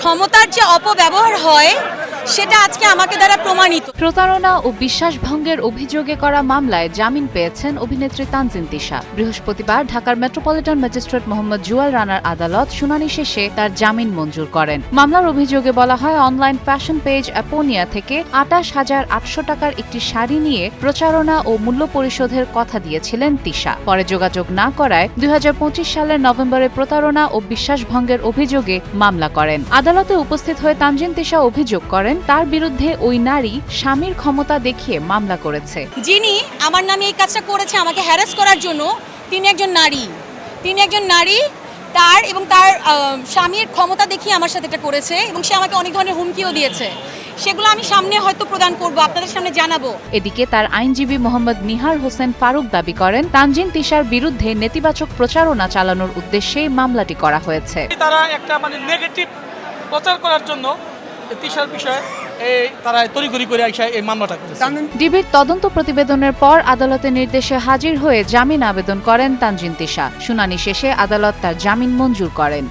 ক্ষমতার যে অপব্যবহার হয় সেটা আজকে আমাকে দ্বারা প্রমাণিত। প্রতারণা ও বিশ্বাসভঙ্গের অভিযোগে করা মামলায় জামিন পেয়েছেন অভিনেত্রী তানজিন তিশা। বৃহস্পতিবার ঢাকার মেট্রোপলিটন ম্যাজিস্ট্রেট মোহাম্মদ জুয়েল রানার আদালত শুনানি শেষে তার জামিন মঞ্জুর করেন। মামলার অভিযোগে বলা হয়, অনলাইন ফ্যাশন পেজ অ্যাপোনিয়া থেকে 28,800 টাকার একটি শাড়ি নিয়ে প্রচারণা ও মূল্য পরিশোধের কথা দিয়েছিলেন তিশা। পরে যোগাযোগ না করায় 2025 সালের নভেম্বরে প্রতারণা ও বিশ্বাসভঙ্গের অভিযোগে মামলা করেন। আদালতে উপস্থিত হয়ে তানজিন তিশা অভিযোগ করেন, তার বিরুদ্ধে ওই নারী স্বামীর ক্ষমতা দেখিয়ে মামলা করেছে। যিনি আমার নামে এই কাজটা করেছে আমাকে হ্যারাস করার জন্য, তিনি একজন নারী তার এবং তার স্বামীর ক্ষমতা দেখিয়ে আমার সাথে এটা করেছে এবং সে আমাকে অনেক ধরনের হুমকিও দিয়েছে। সেগুলো আমি সামনে হয়তো প্রদান করব, আপনাদের সামনে জানাবো। এদিকে তার আইনজীবী মোহাম্মদ নিহার হোসেন ফারুক দাবি করেন, তানজিন তিশার বিরুদ্ধে নেতিবাচক প্রচারণা চালানোর উদ্দেশ্যেই মামলাটি করা হয়েছে। তারা একটা নেগেটিভ প্রচার করার জন্য তিশার বিষয়ে তারা তড়িঘড়ি করে এই মামলাটা করেছে। ডিবির তদন্ত প্রতিবেদনের পর আদালতের নির্দেশে হাজির হয়ে জামিন আবেদন করেন তানজিন তিশা। শুনানি শেষে আদালত তার জামিন মঞ্জুর করেন।